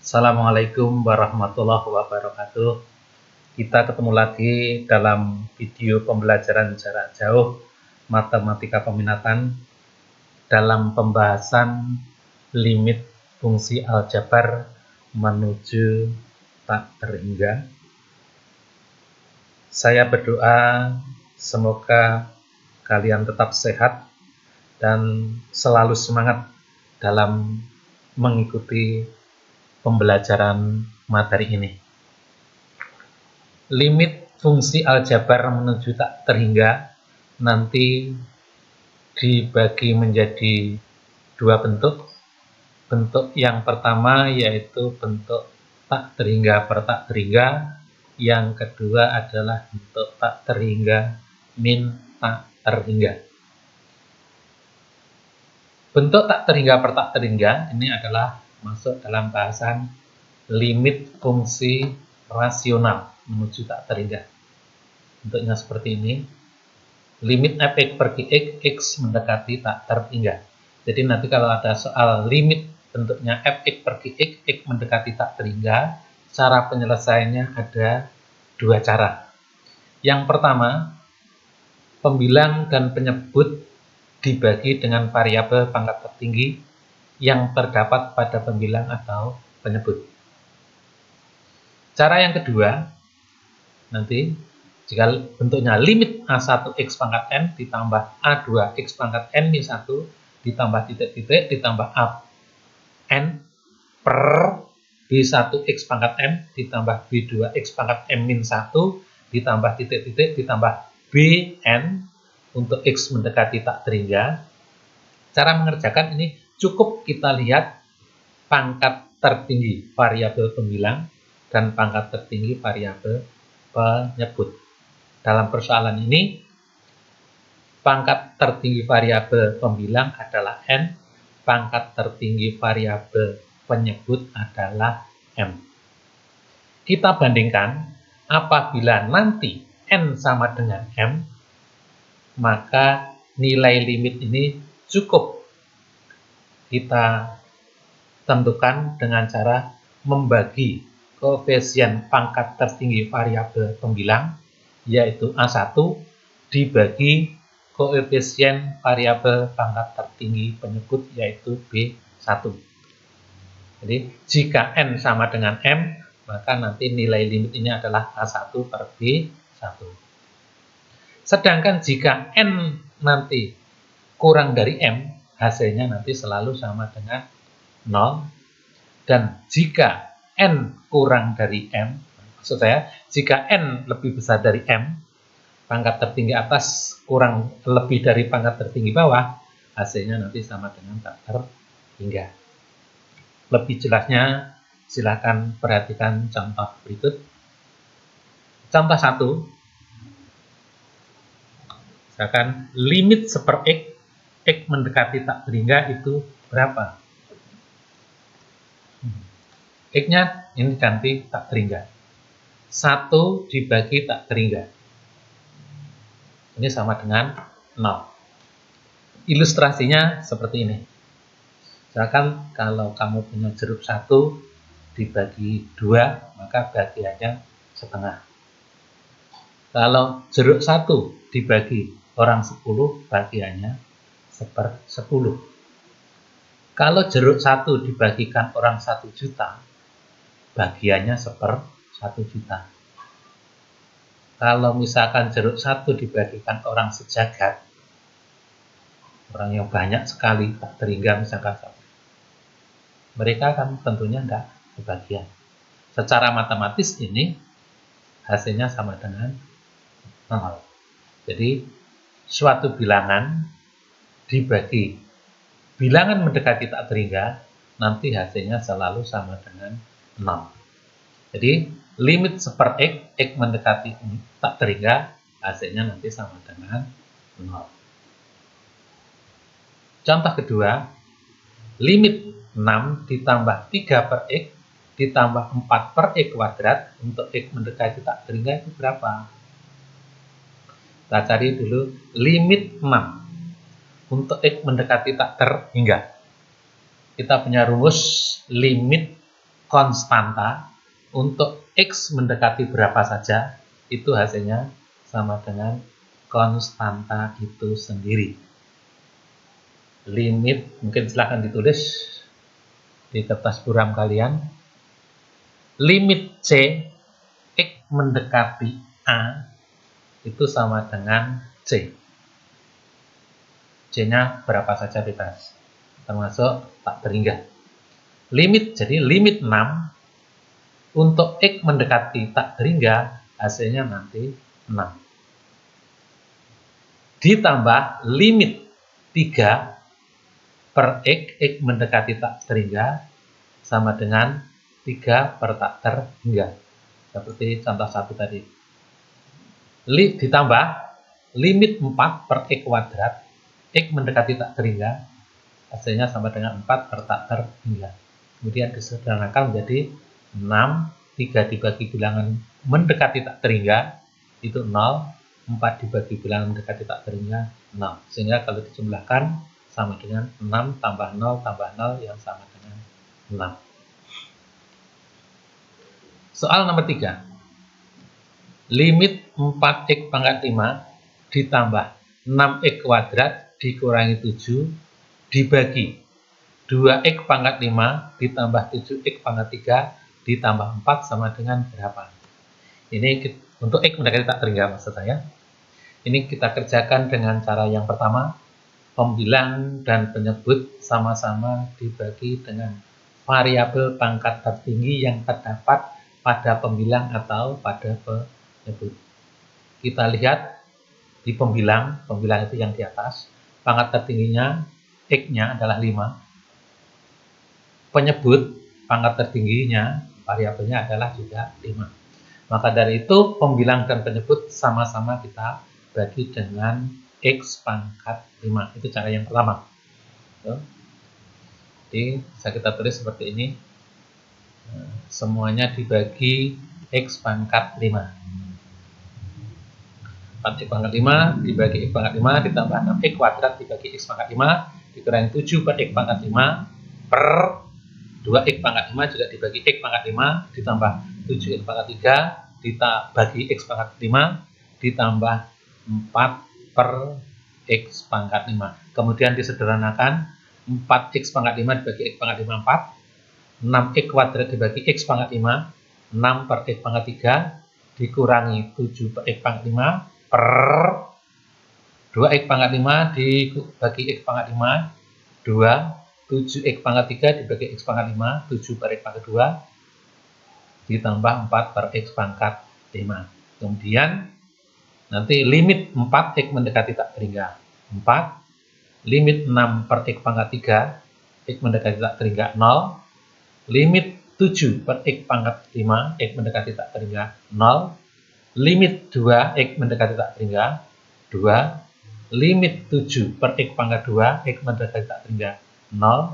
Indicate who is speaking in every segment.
Speaker 1: Assalamualaikum warahmatullahi wabarakatuh. Kita ketemu lagi dalam video pembelajaran jarak jauh matematika peminatan dalam pembahasan limit fungsi aljabar menuju tak terhingga. Saya berdoa semoga kalian tetap sehat dan selalu semangat dalam mengikuti pembelajaran materi ini. Limit fungsi aljabar menuju tak terhingga nanti dibagi menjadi dua bentuk. Bentuk yang pertama yaitu bentuk tak terhingga per tak terhingga. Yang kedua adalah bentuk tak terhingga min tak terhingga. Bentuk tak terhingga per tak terhingga ini adalah masuk dalam bahasan limit fungsi rasional menuju tak terhingga. Bentuknya seperti ini. Limit fx per gx, x mendekati tak terhingga. Jadi nanti kalau ada soal limit bentuknya fx per gx, x mendekati tak terhingga, cara penyelesaiannya ada dua cara. Yang pertama, pembilang dan penyebut dibagi dengan variabel pangkat tertinggi yang terdapat pada pembilang atau penyebut. Cara yang kedua, nanti jika bentuknya limit A1 X pangkat N ditambah A2 X pangkat N min 1 ditambah titik-titik ditambah A N per B1 X pangkat M ditambah B2 X pangkat M min 1 ditambah titik-titik ditambah BN untuk X mendekati tak terhingga. Cara mengerjakan ini cukup kita lihat pangkat tertinggi variabel pembilang dan pangkat tertinggi variabel penyebut. Dalam persoalan ini, pangkat tertinggi variabel pembilang adalah N, pangkat tertinggi variabel penyebut adalah M. Kita bandingkan, apabila nanti N sama dengan M, maka nilai limit ini cukup kita tentukan dengan cara membagi koefisien pangkat tertinggi variabel pembilang yaitu A1 dibagi koefisien variabel pangkat tertinggi penyebut yaitu B1. Jadi jika N sama dengan M, maka nanti nilai limit ini adalah A1 per B1. Sedangkan jika N nanti kurang dari M, hasilnya nanti selalu sama dengan 0. Dan jika N kurang dari M, maksud saya, jika N lebih besar dari M, pangkat tertinggi atas kurang lebih dari pangkat tertinggi bawah, hasilnya nanti sama dengan tak terhingga. Lebih jelasnya, silakan perhatikan contoh berikut. Contoh 1, misalkan limit seper X, X mendekati tak terhingga itu berapa? X-nya ini ganti tak terhingga. 1 dibagi tak terhingga. Ini sama dengan 0. Ilustrasinya seperti ini. Misalkan kalau kamu punya jeruk 1 dibagi 2, maka bagiannya setengah. Kalau jeruk 1 dibagi orang 10, bagiannya 1/10. Kalau jeruk 1 dibagikan orang 1 juta, bagiannya 1/1 juta. Kalau misalkan jeruk 1 dibagikan orang sejagat, orang yang banyak sekali tak terhingga misalkan, mereka kan tentunya tidak kebagian. Secara matematis ini hasilnya sama dengan 0. Jadi suatu bilangan dibagi bilangan mendekati tak terhingga, nanti hasilnya selalu sama dengan 0. Jadi limit seper X, X mendekati tak terhingga, hasilnya nanti sama dengan 0. Contoh kedua, limit 6 ditambah 3 per X ditambah 4 per X kuadrat untuk X mendekati tak terhingga itu berapa? Kita cari dulu limit 6 untuk X mendekati tak terhingga. Kita punya rumus limit konstanta untuk X mendekati berapa saja, itu hasilnya sama dengan konstanta itu sendiri. Limit, mungkin silahkan ditulis di kertas buram kalian. Limit C, X mendekati A, itu sama dengan C. C-nya berapa saja bebas, termasuk tak terhingga. Limit, jadi limit 6 untuk X mendekati tak terhingga, hasilnya nanti 6. Ditambah limit 3 per X mendekati tak terhingga, sama dengan 3 per tak terhingga. Seperti contoh 1 tadi. Ditambah limit 4 per X kuadrat, X mendekati tak terhingga, hasilnya sama dengan 4 per tak terhingga. Kemudian disederhanakan menjadi 6, 3 dibagi bilangan mendekati tak terhingga, itu 0, 4 dibagi bilangan mendekati tak terhingga, 0. Sehingga kalau dijumlahkan sama dengan 6 tambah 0 tambah 0 yang sama dengan 6. Soal nomor 3. Limit 4x pangkat 5 ditambah 6x kuadrat dikurangi 7 dibagi 2x pangkat 5 ditambah 7x pangkat 3 ditambah 4 sama dengan berapa? Ini untuk X mendekati tak terhingga maksud saya. Ini kita kerjakan dengan cara yang pertama. Pembilang dan penyebut sama-sama dibagi dengan variabel pangkat tertinggi yang terdapat pada pembilang atau pada penyebut. Kita lihat di pembilang itu yang di atas, pangkat tertingginya X-nya adalah 5. Penyebut pangkat tertingginya variabelnya adalah juga 5. Maka dari itu pembilang dan penyebut sama-sama kita bagi dengan X pangkat 5. Itu cara yang pertama. Jadi bisa kita tulis seperti ini. Semuanya dibagi X pangkat 5. 4x pangkat 5 dibagi X pangkat 5 ditambah 6x kuadrat dibagi X pangkat 5 dikurangi 7 per X pangkat 5 per 2x pangkat 5 juga dibagi X pangkat 5 ditambah 7x pangkat 3 dibagi X pangkat 5 ditambah 4 per X pangkat 5. Kemudian disederhanakan 4x pangkat 5 dibagi X pangkat 5 4, 6x kuadrat dibagi X pangkat 5, 6 per X pangkat 3 dikurangi 7 per X pangkat 5 per 2x pangkat 5 dibagi X pangkat 5 2, 7x pangkat 3 dibagi X pangkat 5 7 per X pangkat 2 ditambah 4 per X pangkat 5. Kemudian nanti limit 4x mendekati tak terhingga 4, limit 6 per X pangkat 3 X mendekati tak terhingga 0, limit 7 per X pangkat 5 X mendekati tak terhingga 0, limit 2 X mendekati tak terhingga 2, limit 7 per X pangkat 2 X mendekati tak terhingga 0,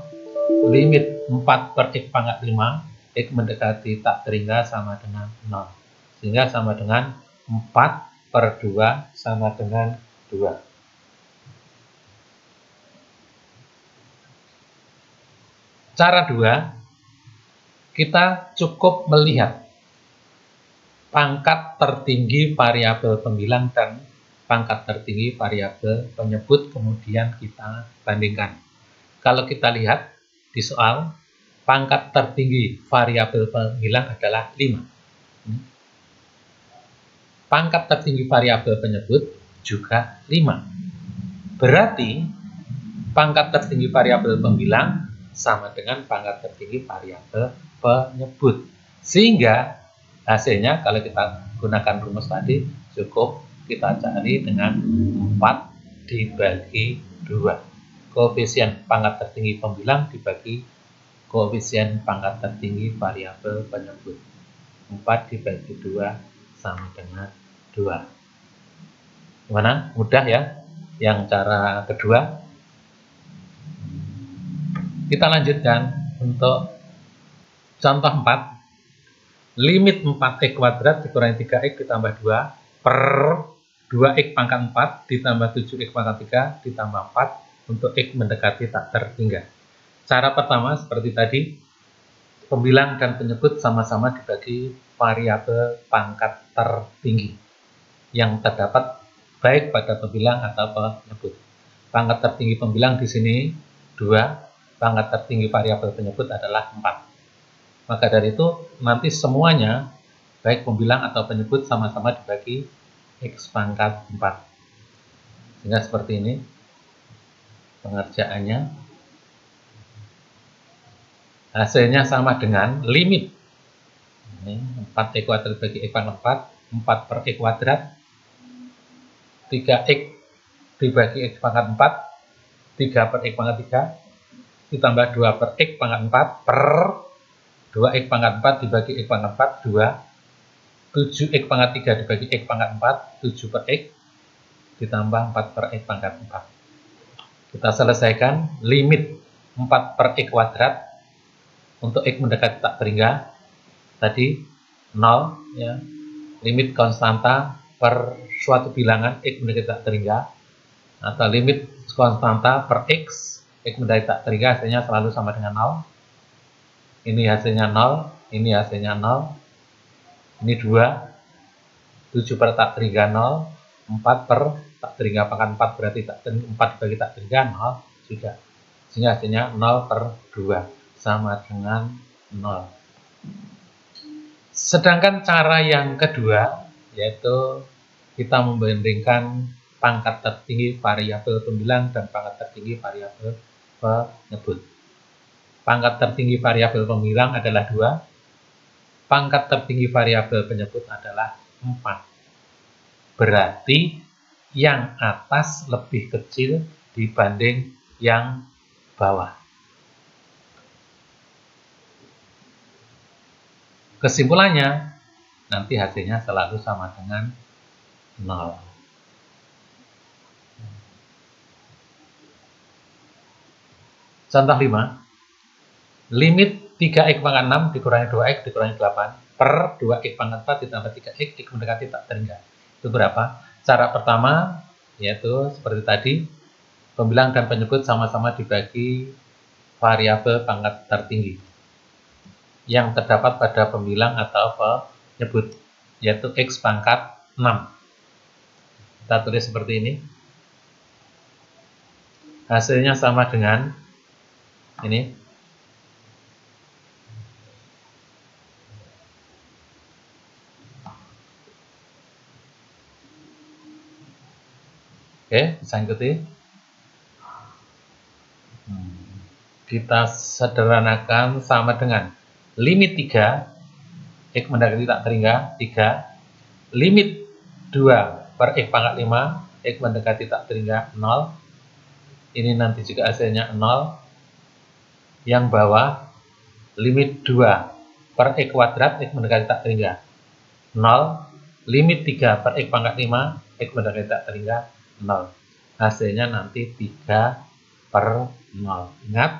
Speaker 1: limit 4 per X pangkat 5 X mendekati tak terhingga sama dengan 0. Sehingga sama dengan 4 per 2 sama dengan 2. Cara 2, kita cukup melihat pangkat tertinggi variabel pembilang dan pangkat tertinggi variabel penyebut, kemudian kita bandingkan. Kalau kita lihat di soal, pangkat tertinggi variabel pembilang adalah 5. Pangkat tertinggi variabel penyebut juga 5. Berarti pangkat tertinggi variabel pembilang sama dengan pangkat tertinggi variabel penyebut. Sehingga hasilnya kalau kita gunakan rumus tadi cukup kita cari dengan 4 dibagi 2. Koefisien pangkat tertinggi pembilang dibagi koefisien pangkat tertinggi variabel penyebut. 4 dibagi 2 sama dengan 2. Gimana? Mudah ya? Yang cara kedua. Kita lanjutkan untuk contoh 4. Limit 4x kuadrat dikurangi 3x ditambah 2 per 2x pangkat 4 ditambah 7x pangkat 3 ditambah 4 untuk x mendekati tak terhingga. Cara pertama seperti tadi, pembilang dan penyebut sama-sama dibagi variabel pangkat tertinggi yang terdapat baik pada pembilang atau penyebut. Pangkat tertinggi pembilang di sini 2, pangkat tertinggi variabel penyebut adalah 4. Maka dari itu nanti semuanya baik pembilang atau penyebut sama-sama dibagi X pangkat 4. Sehingga seperti ini pengerjaannya. Hasilnya sama dengan limit. Ini 4 X kuadrat bagi X pangkat 4, 4 per X kuadrat, 3X dibagi X pangkat 4, 3 per X pangkat 3, ditambah 2 per X pangkat 4 per 2X pangkat 4 dibagi X pangkat 4, 2, 7X pangkat 3 dibagi X pangkat 4, 7 per X, ditambah 4 per X pangkat 4. Kita selesaikan limit 4 per X kuadrat untuk X mendekati tak terhingga tadi 0 ya. Limit konstanta per suatu bilangan X mendekati tak terhingga atau limit konstanta per X mendekati tak terhingga hasilnya selalu sama dengan 0. Ini hasilnya 0, ini hasilnya 0. Ini 2, 7 per tak terhingga 0, 4 per tak terhingga pangkat 4 berarti 4 dibagi tak terhingga 0 juga. Sehingga hasilnya 0 per 2 sama dengan 0. Sedangkan cara yang kedua yaitu kita membandingkan pangkat tertinggi variabel pembilang dan pangkat tertinggi variabel penyebut. Pangkat tertinggi variabel pembilang adalah 2, pangkat tertinggi variabel penyebut adalah 4. Berarti yang atas lebih kecil dibanding yang bawah. Kesimpulannya, nanti hasilnya selalu sama dengan 0. Contoh 5. Limit 3X pangkat 6 dikurangi 2X dikurangi 8 per 2X pangkat 4 ditambah 3X mendekati tak terhingga. Itu berapa? Cara pertama yaitu seperti tadi, pembilang dan penyebut sama-sama dibagi variabel pangkat tertinggi yang terdapat pada pembilang atau penyebut, yaitu X pangkat 6. Kita tulis seperti ini. Hasilnya sama dengan ini. Oke, bisa ikuti. Kita sederhanakan sama dengan limit 3 X mendekati tak terhingga 3, limit 2 per X pangkat 5 X mendekati tak terhingga 0. Ini nanti juga hasilnya 0. Yang bawah limit 2 per X kuadrat X mendekati tak terhingga 0, limit 3 per X pangkat 5 X mendekati tak terhingga 0. Hasilnya nanti 3 per 0. Ingat,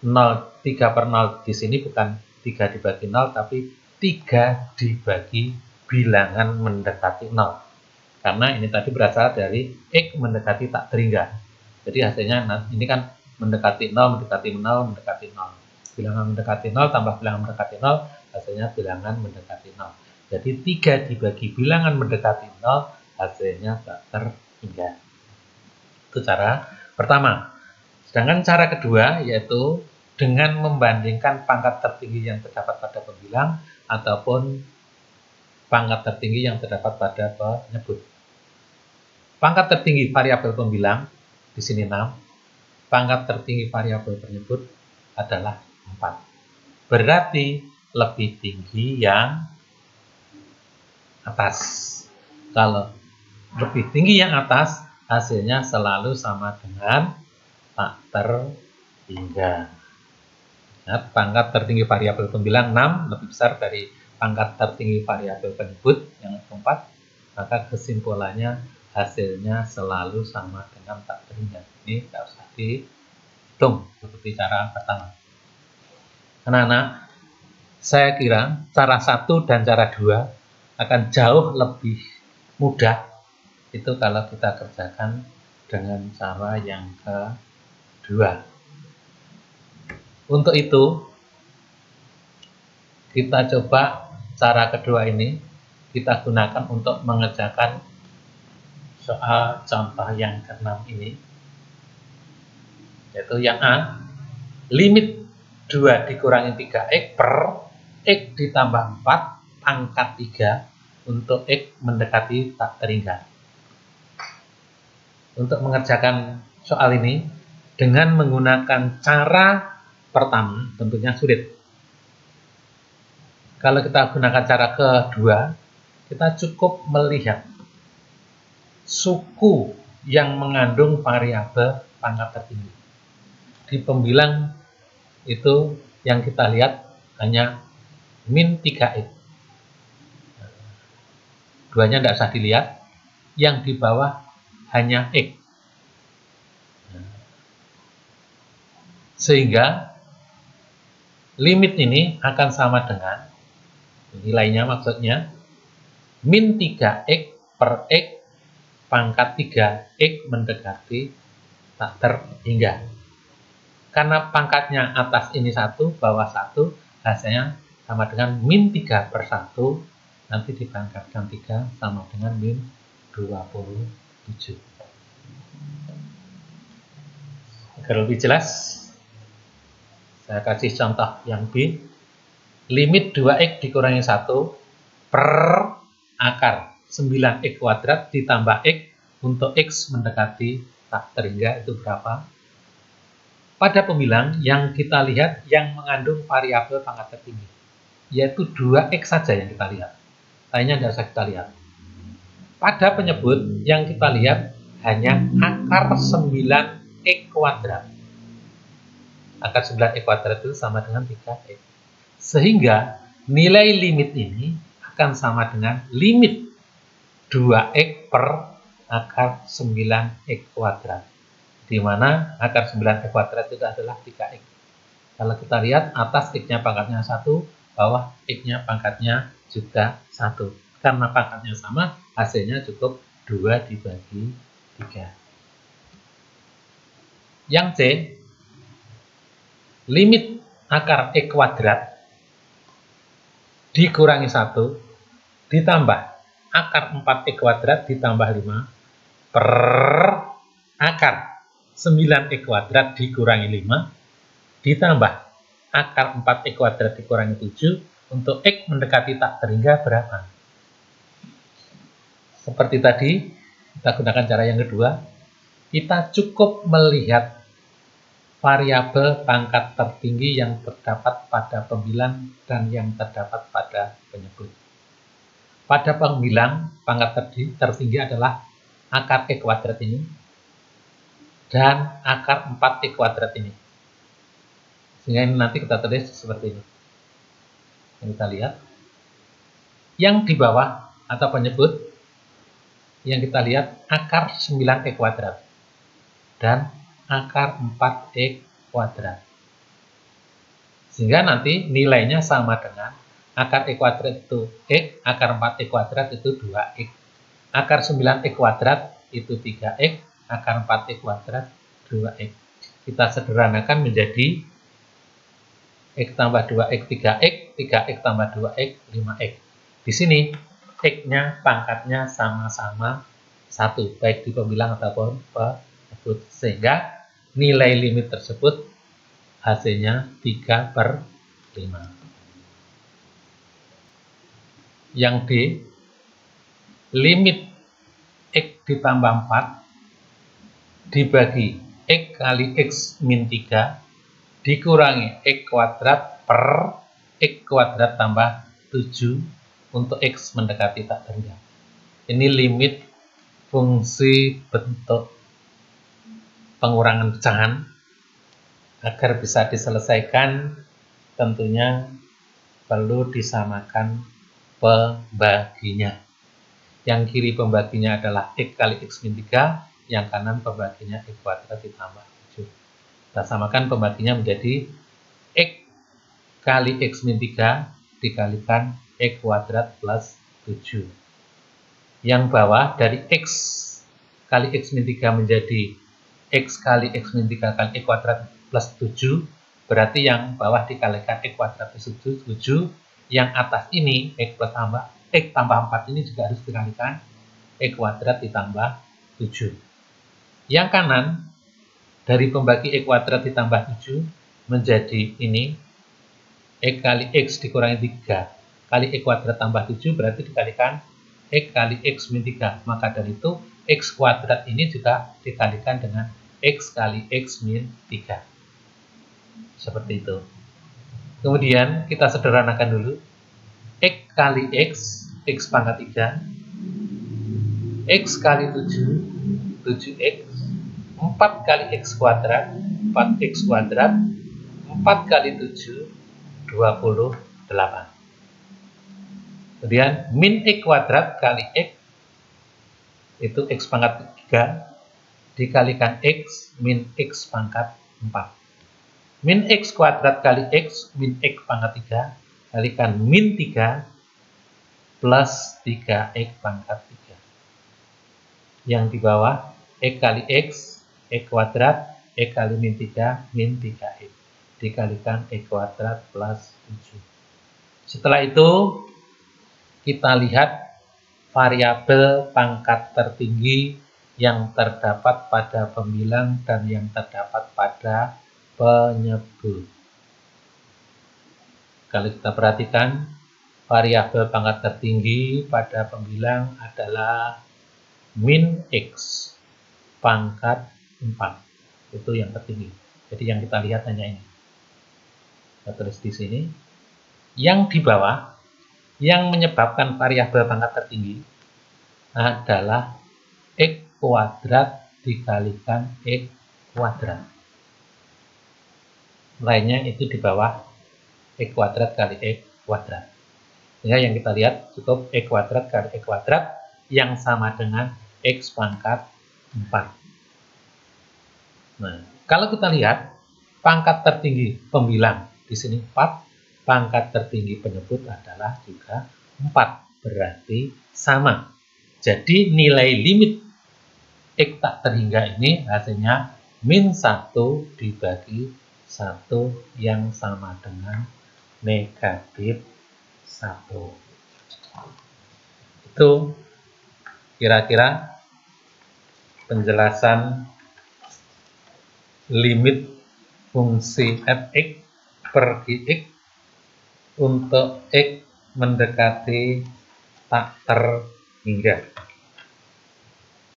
Speaker 1: 3 per 0 di sini bukan 3 dibagi 0, tapi 3 dibagi bilangan mendekati 0. Karena ini tadi berasal dari X mendekati tak terhingga. Jadi hasilnya ini kan mendekati 0, mendekati 0, mendekati 0. Bilangan mendekati 0 tambah bilangan mendekati 0, hasilnya bilangan mendekati 0. Jadi 3 dibagi bilangan mendekati 0, hasilnya tak terhingga. Itu cara pertama. Sedangkan cara kedua yaitu dengan membandingkan pangkat tertinggi yang terdapat pada pembilang ataupun pangkat tertinggi yang terdapat pada penyebut. Pangkat tertinggi variabel pembilang di sini 6, pangkat tertinggi variabel penyebut adalah 4. Berarti lebih tinggi yang atas. Kalau lebih tinggi yang atas, hasilnya selalu sama dengan tak terhingga. Nah, pangkat tertinggi variabel pembilang 6 lebih besar dari pangkat tertinggi variabel penyebut yang 4, maka kesimpulannya hasilnya selalu sama dengan tak terhingga. Ini tidak usah dihitung seperti cara pertama. Anak-anak, saya kira cara 1 dan cara 2 akan jauh lebih mudah itu kalau kita kerjakan dengan cara yang kedua. Untuk itu, Kita coba cara kedua ini, kita gunakan untuk mengerjakan soal contoh yang ke-6 ini, yaitu yang A, limit 2 dikurangi 3x per x ditambah 4 pangkat 3 untuk x mendekati tak terhingga. Untuk mengerjakan soal ini dengan menggunakan cara pertama tentunya sulit. Kalau kita gunakan cara kedua, kita cukup melihat suku yang mengandung variabel pangkat tertinggi. Di pembilang itu yang kita lihat hanya min 3x. Duanya tidak usah dilihat, yang di bawah hanya x. Sehingga limit ini akan sama dengan nilainya, maksudnya min 3x per x pangkat 3x mendekati tak terhingga. Karena pangkatnya atas ini 1, bawah 1, hasilnya sama dengan min 3 per 1, nanti dipangkatkan 3 sama dengan min 27. Agar lebih jelas, saya kasih contoh yang B. Limit 2x dikurangi 1 per akar 9x kuadrat ditambah x untuk x mendekati tak terhingga itu berapa? Pada pembilang yang kita lihat yang mengandung variabel pangkat tertinggi, yaitu 2x saja yang kita lihat. Lainnya tidak usah kita lihat. Pada penyebut yang kita lihat hanya akar 9x kuadrat. Akar 9x kuadrat itu sama dengan 3x. Sehingga nilai limit ini akan sama dengan limit 2x per akar 9x kuadrat. Di mana akar 9x kuadrat itu adalah 3x. Kalau kita lihat, atas x-nya pangkatnya 1, bawah x-nya pangkatnya juga 1. Karena pangkatnya sama, hasilnya cukup 2 dibagi 3. Yang C, limit akar x kuadrat dikurangi 1 ditambah akar 4x kuadrat ditambah 5 per akar 9x kuadrat dikurangi 5 ditambah akar 4x kuadrat dikurangi 7 untuk x mendekati tak terhingga berapa? Seperti tadi, kita gunakan cara yang kedua. Kita cukup melihat variabel pangkat tertinggi yang terdapat pada pembilang dan yang terdapat pada penyebut. Pada pembilang, pangkat tertinggi adalah akar x kuadrat ini dan akar 4x kuadrat ini. Sehingga ini nanti kita tulis seperti ini. Kita lihat. Yang di bawah atau penyebut, yang kita lihat akar 9x kuadrat dan akar 4x kuadrat. Sehingga nanti nilainya sama dengan akar x kuadrat itu x, akar 4x kuadrat itu 2x. Akar 9x kuadrat itu 3x, akar 4x kuadrat 2x. Kita sederhanakan menjadi x tambah 2x 3x, 3x tambah 2x 5x. Di sini x-nya pangkatnya sama-sama 1, baik di pembilang ataupun penyebut. Sehingga nilai limit tersebut hasilnya 3/5. Yang D, limit x ditambah 4 dibagi x kali x min 3 dikurangi x kuadrat per x kuadrat tambah 7 untuk x mendekati tak terhingga. Ini limit fungsi bentuk pengurangan pecahan. Agar bisa diselesaikan, tentunya perlu disamakan pembaginya. Yang kiri pembaginya adalah x kali x min 3, yang kanan pembaginya x kuadrat ditambah 7. Kita samakan pembaginya menjadi x kali x min 3 dikalikan x kuadrat plus 7. Yang bawah dari x kali x min 3 menjadi x kali x min 3 kali x kuadrat plus 7, berarti yang bawah dikalikan x kuadrat plus 7, Yang atas ini, X tambah 4 ini juga harus dikalikan X kuadrat ditambah 7. Yang kanan, dari pembagi X kuadrat ditambah 7 menjadi ini, X kali X dikurangi 3 kali X kuadrat tambah 7 berarti dikalikan X kali X min 3. Maka dari itu, X kuadrat ini juga dikalikan dengan X kali X min 3. Seperti itu. Kemudian kita sederhanakan dulu. X kali X, X pangkat 3. X kali 7, 7X. 4 kali X kuadrat, 4X kuadrat. 4 kali 7, 28. Kemudian min X kuadrat kali X, itu X pangkat 3, dikalikan X min X pangkat 4. Min X kuadrat kali X min X pangkat 3, kalikan min 3 plus 3X pangkat 3. Yang di bawah, X kali X, X kuadrat, X kali min 3, min 3X. Dikalikan X kuadrat plus 7. Setelah itu, kita lihat variabel pangkat tertinggi yang terdapat pada pembilang dan yang terdapat pada penyebut. Kalau kita perhatikan, variabel pangkat tertinggi pada pembilang adalah min X pangkat 4. Itu yang tertinggi. Jadi yang kita lihat hanya ini. Kita tulis di sini. Yang di bawah, yang menyebabkan variabel pangkat tertinggi adalah X kuadrat dikalikan X kuadrat. Lainnya itu di bawah X kuadrat kali X kuadrat. Sehingga yang kita lihat cukup X kuadrat kali X kuadrat yang sama dengan X pangkat 4. Nah, kalau kita lihat pangkat tertinggi pembilang di sini 4, pangkat tertinggi penyebut adalah juga 4, berarti sama. Jadi nilai limit X tak terhingga ini hasilnya min 1 dibagi 1 yang sama dengan negatif 1. Itu kira-kira penjelasan limit fungsi f(x) per gx untuk X mendekati tak terhingga.